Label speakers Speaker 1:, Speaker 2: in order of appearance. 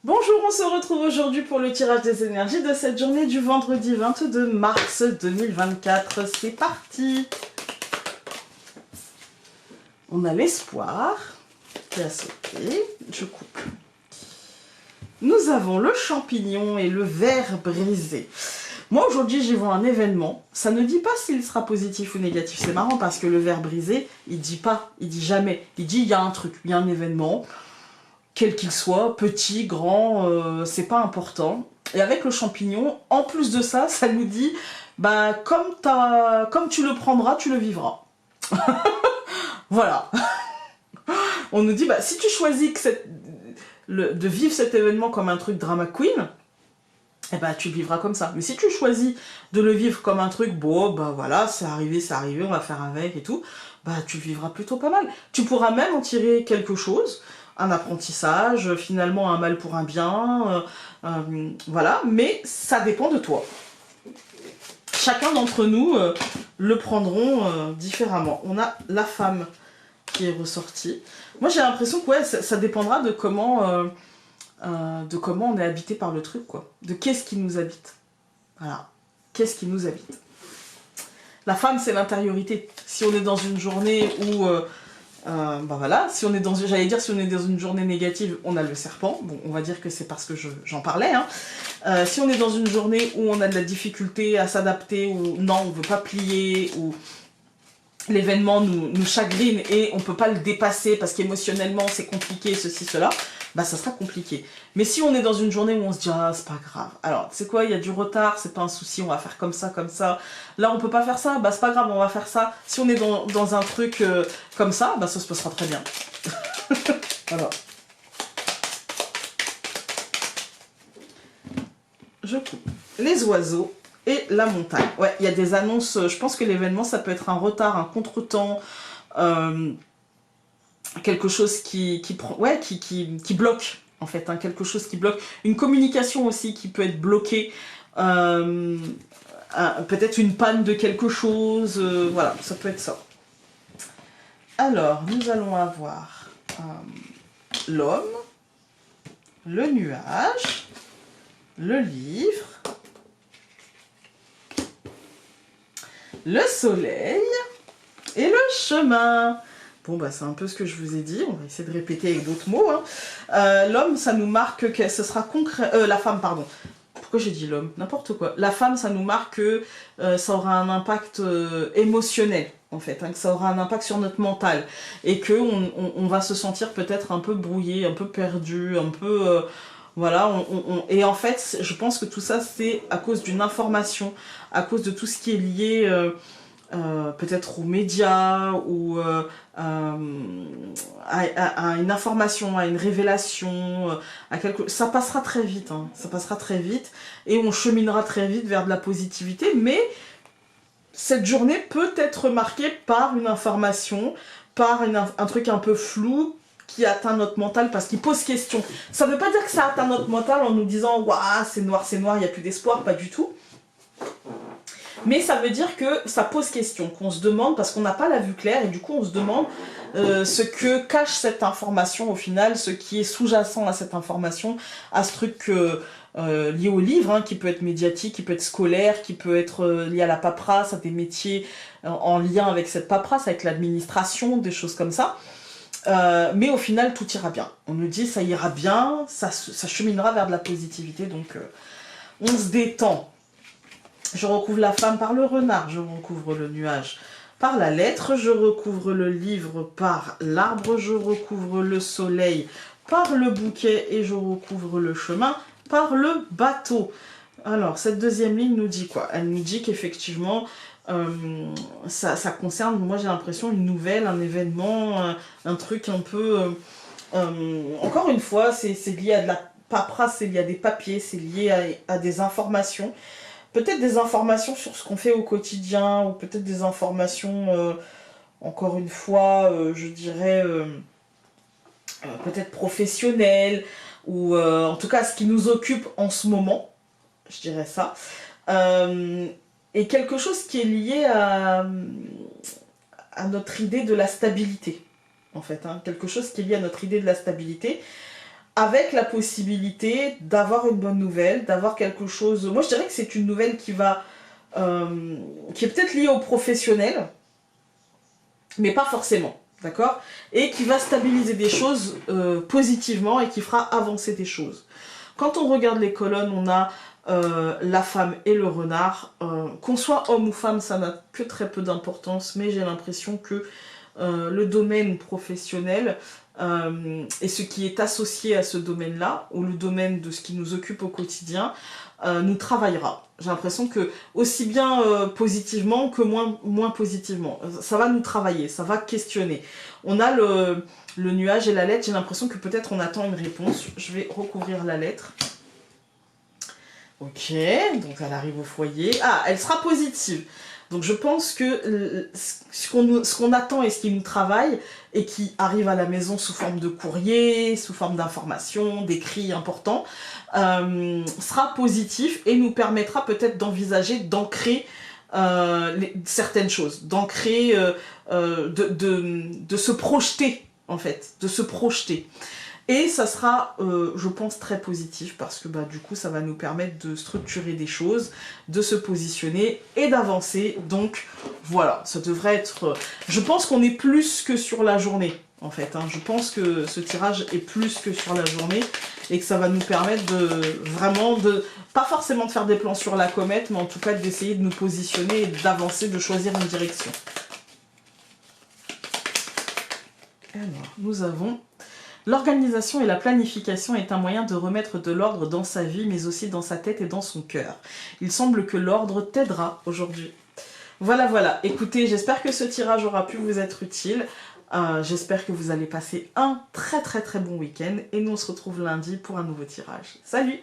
Speaker 1: Bonjour, on se retrouve aujourd'hui pour le tirage des énergies de cette journée du vendredi 22 mars 2024. C'est parti! On a l'espoir qui a sauté. Je coupe. Nous avons le champignon et le verre brisé. Moi aujourd'hui j'y vois un événement. Ça ne dit pas s'il sera positif ou négatif. C'est marrant parce que le verre brisé, il dit pas, il dit jamais. Il dit il y a un truc, il y a un événement. Quel qu'il soit, petit, grand, c'est pas important. Et avec le champignon, en plus de ça, ça nous dit, bah comme tu le prendras, tu le vivras. Voilà. On nous dit, bah si tu choisis de vivre cet événement comme un truc drama queen, eh bah tu le vivras comme ça. Mais si tu choisis de le vivre comme un truc, bon, bah voilà, c'est arrivé, on va faire avec et tout, bah tu le vivras plutôt pas mal. Tu pourras même en tirer quelque chose, un apprentissage, finalement un mal pour un bien, voilà, mais ça dépend de toi. Chacun d'entre nous le prendront différemment. On a la femme qui est ressortie. Moi j'ai l'impression que ouais, ça dépendra de comment on est habité par le truc, quoi. De qu'est-ce qui nous habite. Voilà. Qu'est-ce qui nous habite. La femme, c'est l'intériorité. Si on est dans une journée où... bah voilà, si on est si on est dans une journée négative, on a le serpent. Bon, on va dire que c'est parce que j'en parlais. Hein. Si on est dans une journée où on a de la difficulté à s'adapter, ou non, on veut pas plier, ou l'événement nous chagrine et on peut pas le dépasser parce qu'émotionnellement c'est compliqué, ceci, cela, bah ça sera compliqué. Mais si on est dans une journée où on se dit ah c'est pas grave, alors c'est quoi, il y a du retard, c'est pas un souci, on va faire comme ça, là on peut pas faire ça, bah c'est pas grave, on va faire ça. Si on est dans un truc comme ça, bah ça se passera très bien. Voilà. Je coupe les oiseaux et la montagne. Ouais, il y a des annonces, je pense que l'événement, ça peut être un retard, un contretemps, quelque chose qui bloque, en fait, hein, quelque chose qui bloque. Une communication aussi qui peut être bloquée, peut-être une panne de quelque chose, voilà, ça peut être ça. Alors, nous allons avoir l'homme, le nuage, le livre, le soleil et le chemin. Bon, bah c'est un peu ce que je vous ai dit, on va essayer de répéter avec d'autres mots. Hein. L'homme, ça nous marque que ce sera concret... la femme, pardon. Pourquoi j'ai dit l'homme? N'importe quoi. La femme, ça nous marque que ça aura un impact émotionnel, en fait, hein, que ça aura un impact sur notre mental. Et qu'on on va se sentir peut-être un peu brouillé, un peu perdu, un peu... voilà, et en fait, je pense que tout ça, c'est à cause d'une information, à cause de tout ce qui est lié peut-être aux médias ou à une information, à une révélation, ça passera très vite, hein, ça passera très vite, et on cheminera très vite vers de la positivité, mais cette journée peut être marquée par une information, par un truc un peu flou, qui atteint notre mental parce qu'il pose question. Ça ne veut pas dire que ça atteint notre mental en nous disant « Waouh, c'est noir, il n'y a plus d'espoir », pas du tout. Mais ça veut dire que ça pose question, qu'on se demande, parce qu'on n'a pas la vue claire, et du coup on se demande ce que cache cette information au final, ce qui est sous-jacent à cette information, à ce truc lié au livre, hein, qui peut être médiatique, qui peut être scolaire, qui peut être lié à la paperasse, à des métiers en lien avec cette paperasse, avec l'administration, des choses comme ça. Mais au final, tout ira bien. On nous dit, ça ira bien, ça cheminera vers de la positivité, donc on se détend. Je recouvre la femme par le renard, je recouvre le nuage par la lettre, je recouvre le livre par l'arbre, je recouvre le soleil par le bouquet et je recouvre le chemin par le bateau. Alors, cette deuxième ligne nous dit quoi? Elle nous dit qu'effectivement... ça concerne, moi j'ai l'impression, une nouvelle, un événement, un truc un peu... encore une fois, c'est lié à de la paperasse, c'est lié à des papiers, c'est lié à des informations. Peut-être des informations sur ce qu'on fait au quotidien, ou peut-être des informations, encore une fois, je dirais, peut-être professionnelles, ou en tout cas ce qui nous occupe en ce moment, je dirais ça. Et quelque chose qui est lié à notre idée de la stabilité, en fait. Hein, quelque chose qui est lié à notre idée de la stabilité, avec la possibilité d'avoir une bonne nouvelle, d'avoir quelque chose... Moi, je dirais que c'est une nouvelle qui va... qui est peut-être liée au professionnel, mais pas forcément, d'accord? Et qui va stabiliser des choses positivement et qui fera avancer des choses. Quand on regarde les colonnes, on a la femme et le renard. Qu'on soit homme ou femme, ça n'a que très peu d'importance, mais j'ai l'impression que le domaine professionnel et ce qui est associé à ce domaine-là, ou le domaine de ce qui nous occupe au quotidien, nous travaillera. J'ai l'impression que aussi bien positivement que moins positivement. Ça va nous travailler, ça va questionner. On a le nuage et la lettre, j'ai l'impression que peut-être on attend une réponse. Je vais recouvrir la lettre. Ok, donc elle arrive au foyer. Ah, elle sera positive. Donc je pense que ce qu'on attend et ce qui nous travaille et qui arrive à la maison sous forme de courrier, sous forme d'information, d'écrits importants, sera positif et nous permettra peut-être d'envisager, d'ancrer certaines choses, d'ancrer, de se projeter en fait, de se projeter. Et ça sera, je pense, très positif parce que du coup, ça va nous permettre de structurer des choses, de se positionner et d'avancer. Donc, voilà, ça devrait être... Je pense qu'on est plus que sur la journée, en fait. Hein. Je pense que ce tirage est plus que sur la journée et que ça va nous permettre de vraiment pas forcément de faire des plans sur la comète, mais en tout cas d'essayer de nous positionner et d'avancer, de choisir une direction. Alors, nous avons... L'organisation et la planification est un moyen de remettre de l'ordre dans sa vie, mais aussi dans sa tête et dans son cœur. Il semble que l'ordre t'aidera aujourd'hui. Voilà, voilà. Écoutez, j'espère que ce tirage aura pu vous être utile. J'espère que vous allez passer un très très très bon week-end. Et nous, on se retrouve lundi pour un nouveau tirage. Salut!